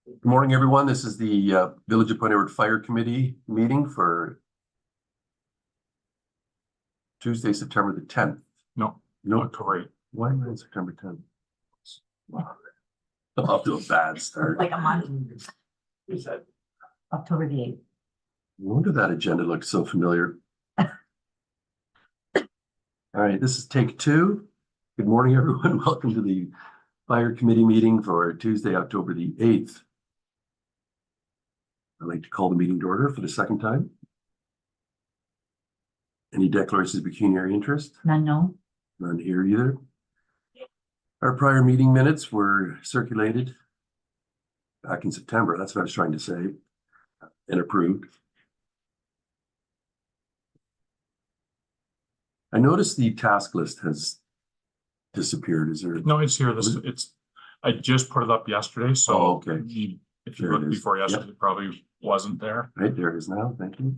Good morning, everyone. This is the Village of Point Edward Fire Committee meeting for Tuesday, September the 10th. No, October 8th. Why am I on September 10th? I'm off to a bad start. Like a month. Is that? October the 8th. No wonder that agenda looks so familiar. All right, this is take two. Good morning, everyone. Welcome to the Fire Committee meeting for Tuesday, October the 8th. I'd like to call the meeting to order for the second time. Any declarations of pecuniary interest? None, no. None here either. Our prior meeting minutes were circulated back in September. That's what I was trying to say, and approved. I noticed the task list has disappeared. Is there? no, it's here. I just put it up yesterday, so. Oh, okay. If you There it looked is. before yesterday, it probably wasn't there. Right, there it is now. Thank you.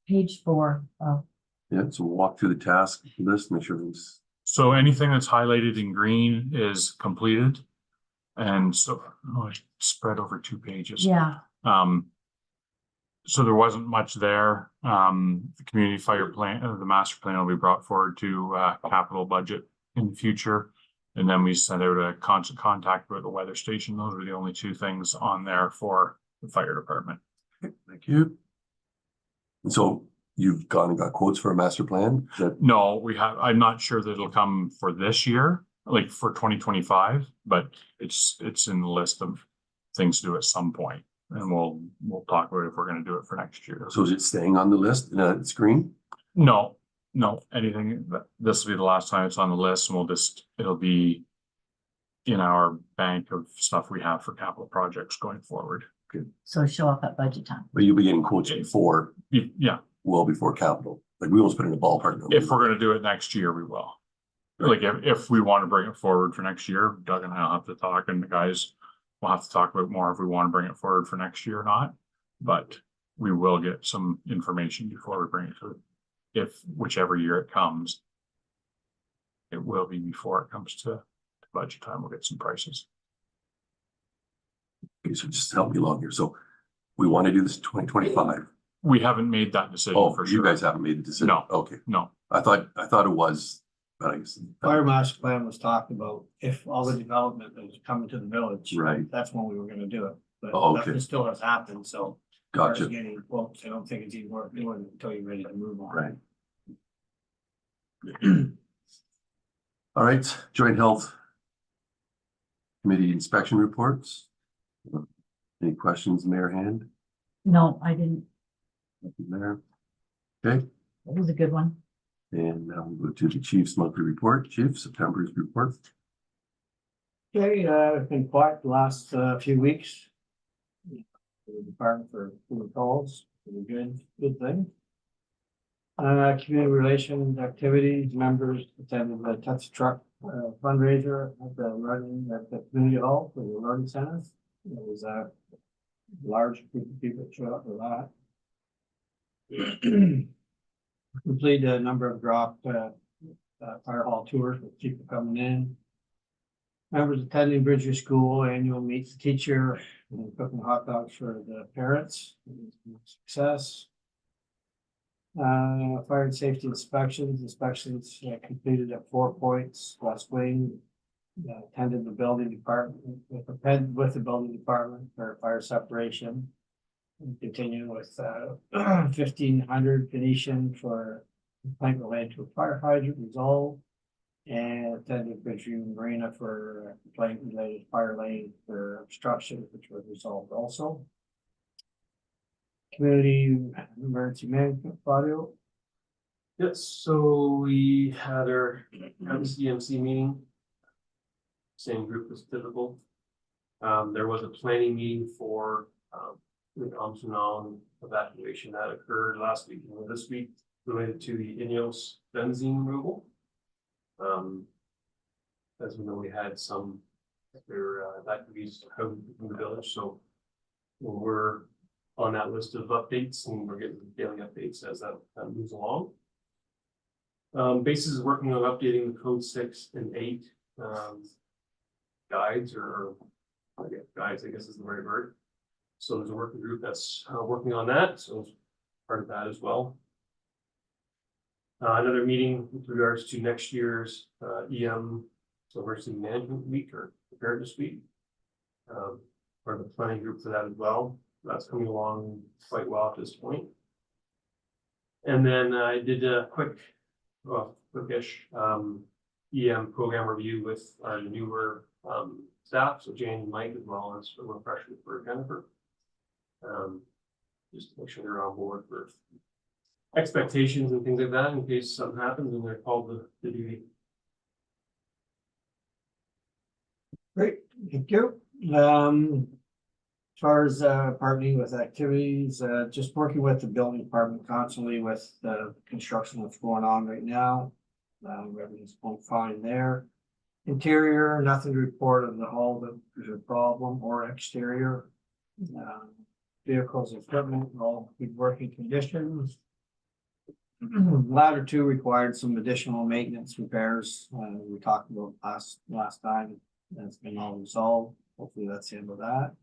Page 4. Oh, Yeah, so we'll walk through the task list, make sure it's So anything that's highlighted in green is completed. And so, it's spread over 2 pages. yeah. So there wasn't much there. The community fire plan, the master plan will be brought forward to capital budget in the future. And then we sent out a constant contact with the weather station. Those were the only 2 things on there for the fire department. okay. Thank you. And so you've gone and got quotes for a master plan? No, I'm not sure that it'll come for this year, like for 2025, but it's in the list of things to do at some point. And we'll talk about if we're going to do it for next year. So is it staying on the list in a screen? No, anything this will be the last time it's on the list, and it'll be in our bank of stuff we have for capital projects going forward. So show up at budget time. But you'll be getting quotes before, Yeah, well before capital. Like we almost put in a ballpark number. if we're going to do it next year, we will. Like if we want to bring it forward for next year, Doug and I'll have to talk, and the guys will have to talk about more if we want to bring it forward for next year or not. But we will get some information before we bring it to, if whichever year it comes. It will be before it comes to budget time. We'll get some prices. Okay, so just help me along here. So we want to do this in 2025. We haven't made that decision Oh, for you sure. guys haven't made the decision? No. Okay. No, I thought it was, but I guess. Fire master plan was talked about if all the development that was coming to the village. Right. That's when we were gonna do it, but Oh, okay. that still has happened, so. as far as Gotcha. Getting quotes, I don't think it's even worth doing until you're ready to move on. Right. All right, joint health committee inspection reports. Any questions, Mayor Hand? No, I didn't. Nothing there. Okay, It was a good one. and now we'll go to the chief's monthly report. Chief, September's report. Okay, it's been quiet the last few weeks. The department for food calls, good thing. Community relations activities, members attended the touch truck fundraiser at the community hall for the learning center. It was a large group of people that showed up for that. Completed a number of drop fire hall tours with people coming in. Members attending Bridger School annual meet the teacher and cooking hot dogs for the parents. Success. Fire and safety inspections completed at 4 points. West Wing attended the building department with the building department for fire separation. And continuing with 1500 Venetian for complaint related to a fire hydrant resolved. And attended Bridgeview Marina for complaint related to fire lane for obstruction, which was resolved also. Community emergency management, Claudio. Yes, so we had our CMC meeting. Same group as typical. There was a planning meeting for the Amsterdam evacuation that occurred last week and this week related to the INEOS benzene removal. As we know, we had some evacuees from the village, so we're on that list of updates, and we're getting daily updates as that moves along. Bases is working on updating the code 6 and 8 guides, or guides, I guess is the right word. So there's a working group that's working on that, so it's part of that as well. Another meeting with regards to next year's EM, so emergency management week or preparedness week. Or the planning group for that as well. That's coming along quite well at this point. And then I did a quickish EM program review with our newer staff, so Jane and Mike, as well as a refresher for Jennifer. Just to make sure they're on board for expectations and things like that in case something happens and they're called to duty. Great, thank you. As far as partnering with activities, just working with the building department constantly with the construction that's going on right now. Everything's going fine there. Interior, nothing to report on the hall that there's a problem, or exterior. Vehicles, equipment, all good working conditions. Ladder 2 required some additional maintenance repairs. We talked about last time. That's been all resolved. Hopefully that's the end of that.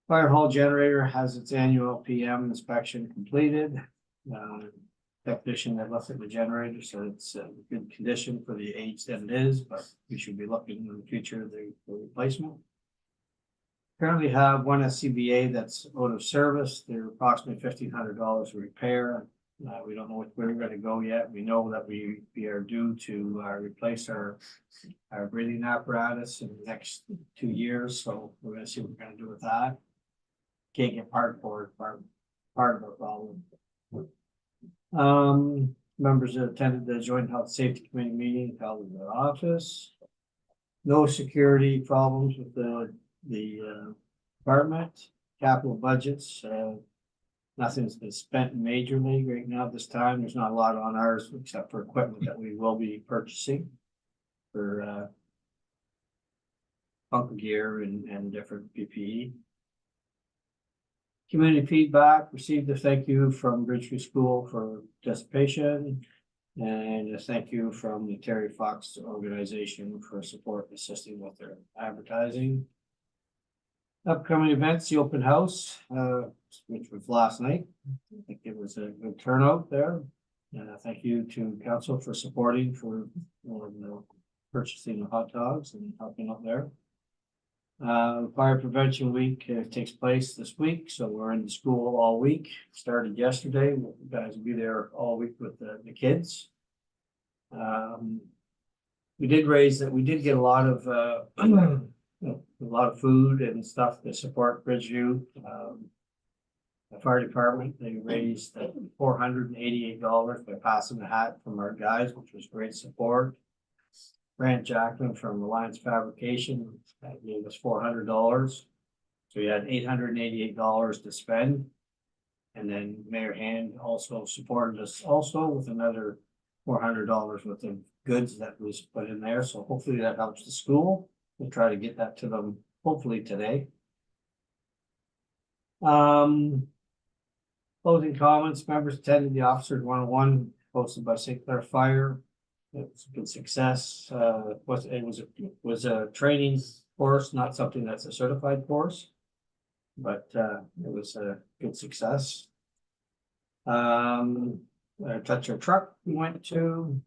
Fire hall generator has its annual PM inspection completed. Technician that left at the generator, so it's in good condition for the age that it is, but we should be looking in the future the replacement. Currently have one SCBA that's out of service. They're approximately $1,500 to repair. We don't know where we're going to go yet. We know that we are due to replace our breathing apparatus in the next 2 years. So we're going to see what we're going to do with that. Can't get part for it, part of our problem. Members that attended the Joint Health Safety Committee meeting held in their office. No security problems with the department. Capital budgets. Nothing's been spent majorly right now at this time. There's not a lot on ours except for equipment that we will be purchasing for bunker gear and different PPE. Community feedback, received a thank you from Bridgeview School for participation. And a thank you from the Terry Fox organization for support assisting with their advertising. Upcoming events, the open house, which was last night. I think it was a good turnout there. Thank you to council for supporting for purchasing the hot dogs and helping out there. Fire prevention week takes place this week, so we're in the school all week. Started yesterday. You guys will be there all week with the kids. We did raise that. We did get a lot of food and stuff to support Bridgeview. The fire department, they raised $488 by passing the hat from our guys, which was great support. Grant Jackman from Alliance Fabrication gave us $400. So we had $888 to spend. And then Mayor Hand also supported us also with another $400 worth of goods that was put in there. So hopefully that helps the school. We'll try to get that to them hopefully today. Closing comments, members attended the Officers 101 hosted by St. Clair Fire. It was a good success. It was a training course, not something that's a certified course, but it was a good success. Touch Our Truck we went to.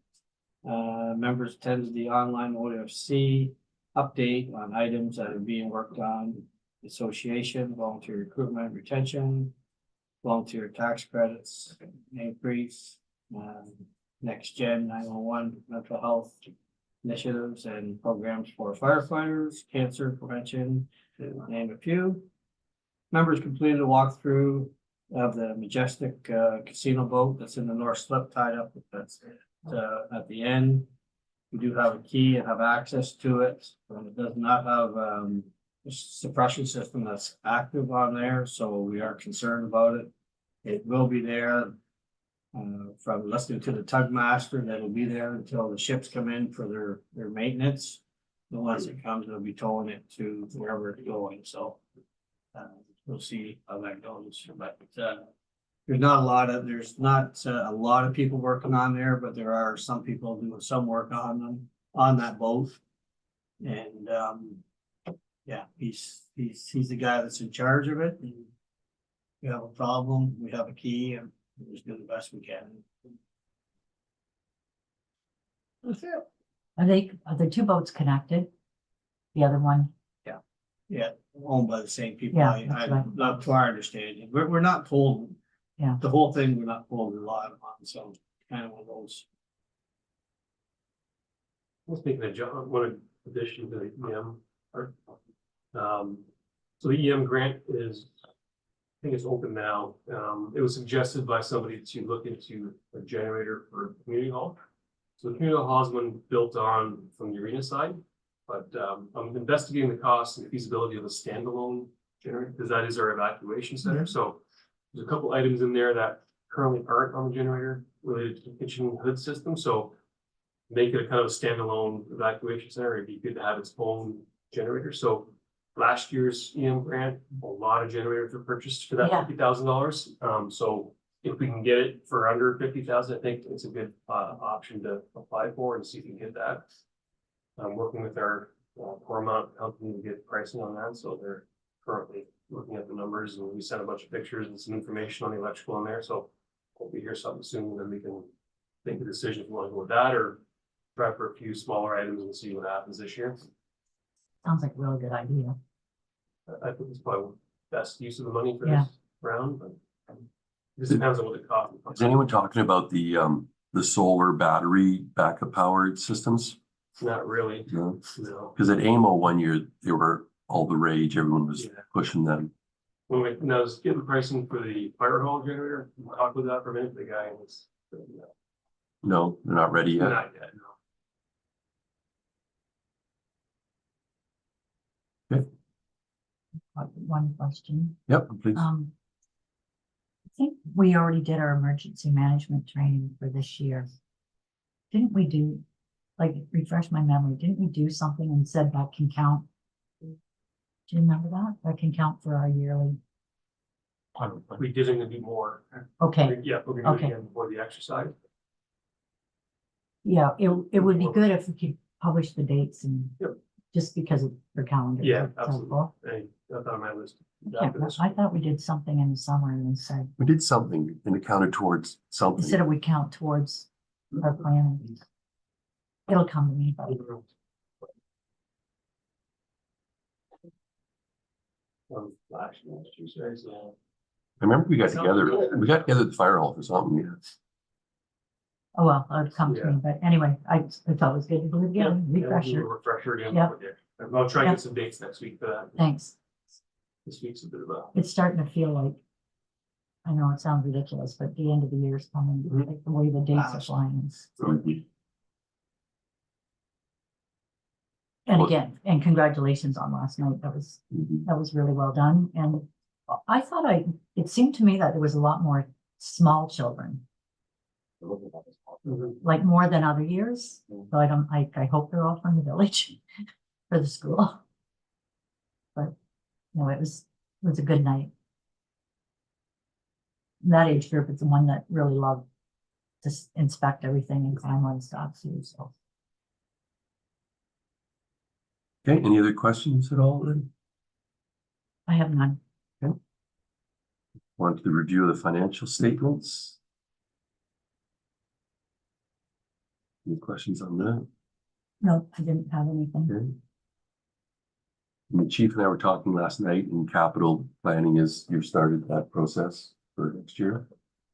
Members attended the online OFC update on items that are being worked on. Association, volunteer recruitment, retention, volunteer tax credits, increase, next gen 911 mental health initiatives and programs for firefighters, cancer prevention, to name a few. Members completed a walkthrough of the Majestic casino boat that's in the North Slip tied up. That's at the end. We do have a key and have access to it. It does not have a suppression system that's active on there, so we are concerned about it. It will be there from listening to the tug master. That'll be there until the ships come in for their maintenance. And once it comes, they'll be towing it to wherever it's going. So we'll see how that goes. But there's not a lot of people working on there, but there are some people doing some work on them on that boat. And yeah, he's the guy that's in charge of it. And we have a problem, we have a key, and we just do the best we can. That's it. Are the two boats connected? The other one, Yeah, owned by the same people. Yeah, I, that's right. not to our understanding. We're not told. Yeah. The whole thing, we're not told a lot on, so kind of one of those. Let's make an one addition to the EM part. So the EM grant is, I think it's open now. It was suggested by somebody to look into a generator for the community hall. So the community hall has one built on from the arena side, but I'm investigating the cost and feasibility of a standalone generator, because that is our evacuation center. So there's a couple items in there that currently aren't on the generator related to the kitchen hood system, so make it a kind of a standalone evacuation center. It'd be good to have its own generator. So last year's EM grant, a lot of generators were purchased for that Yeah. $50,000. So if we can get it for under 50,000, I think it's a good option to apply for and see if we can get that. I'm working with our Coremont company to get pricing on that, so they're currently looking at the numbers, and we sent a bunch of pictures and some information on the electrical in there, so hope we hear something soon, and then we can make a decision if we want to go with that or try for a few smaller items and see what happens this year. sounds like a really good idea. I think it's probably the best use of the money for Yeah. this round, but this depends on what the cost. Is anyone talking about the solar battery backup powered systems? Not really, No, no. because at AMO one year, they were all the rage, everyone was Yeah. pushing them. When we, now, let's get the pricing for the fire hall generator, we'll talk with that for a minute, the guy was. No, they're not ready yet. Not yet, no. One question. Yep, please. I think we already did our emergency management training for this year. Didn't we do, like, refresh my memory, didn't we do something and said that can count? Do you remember that? That can count for our yearly, We didn't do more. okay, Yeah, we're gonna do Okay. it again before the exercise. yeah, it would be good if we could publish the dates and Yep. just because of the calendar. Yeah, that's absolutely. helpful. Hey, that's on my list. Yeah, I thought we did something in the summer and then said, We did something and it counted towards something. instead of we count towards our planning. It'll come to me, but Last Tuesday, so. I remember we got together at the fire hall for something, yeah. oh well, it'll come to me, but anyway, I thought it was good to do it again, Yeah, we'll do a refresher, refresher again. Yeah. And I'll try and Yeah. get some dates next week for that. thanks. This week's a bit of a. It's starting to feel like, I know it sounds ridiculous, but the end of the year is coming, Mhm. like the way the dates are flying. And Well- again, and congratulations on last night, that was really well done, and I thought it seemed to me that there was a lot more small children, Mhm. like more than other years, so I hope they're all from the village for the school. But, no, it was a good night. That age group is the one that really loved to inspect everything and climb on stuff too, so. Okay, any other questions at all then? I have none. On to the review of the financial statements. Any questions on that? No, I didn't have anything. Okay. And the chief and I were talking last night, and capital planning is, you've started that process for next year.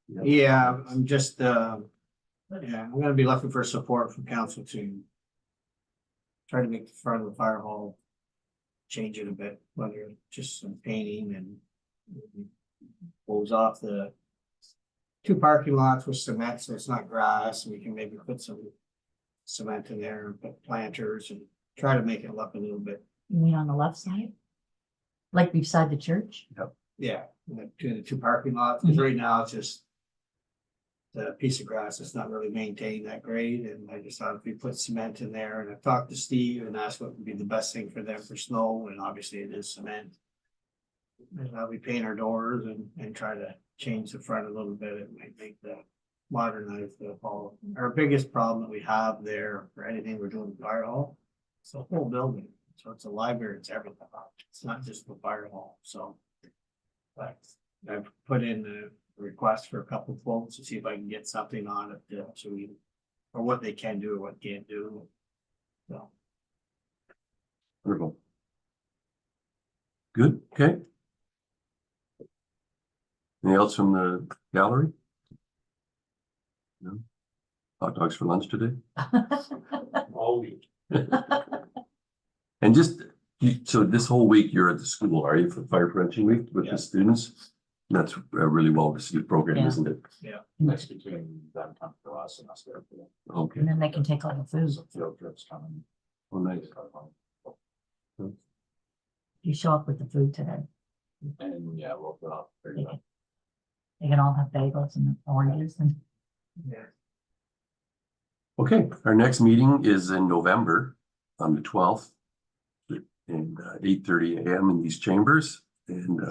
Yeah, I'm just, I'm gonna be looking for support from council to try to make the front of the fire hall change it a bit, whether just some painting and close off the two parking lots with cement, so it's not grass, and we can maybe put some cement in there and put planters and try to make it look a little bit, You mean on the left side? Like beside the church? yeah, between the two parking lots, because right now it's just the piece of grass that's not really maintained that great, and I just thought if we put cement in there, and I talked to Steve and asked what would be the best thing for them for snow, and obviously it is cement. And how we paint our doors and try to change the front a little bit, it might make the modernize the hall. Our biggest problem that we have there for anything we're doing in the fire hall, it's the whole building. So it's a library, it's everything. It's not just the fire hall, so. But I've put in the request for a couple quotes to see if I can get something on it, so we, or what they can do or what can't do. So. Wonderful. Good, okay. Anything else from the gallery? No? Hot dogs for lunch today? All week. And just, so this whole week you're at the school, are you, for Fire Prevention Week with Yeah. the students? That's a really well received program, Yeah. isn't it? That's between them time for us and us there. Okay, And then they can take all the food. Field trips coming. well, nice. You show up with the food today. And yeah, we'll put up. They can all have bagels and oranges and. Yeah. Okay, our next meeting is in November on the 12th. And 8:30 AM in these chambers, and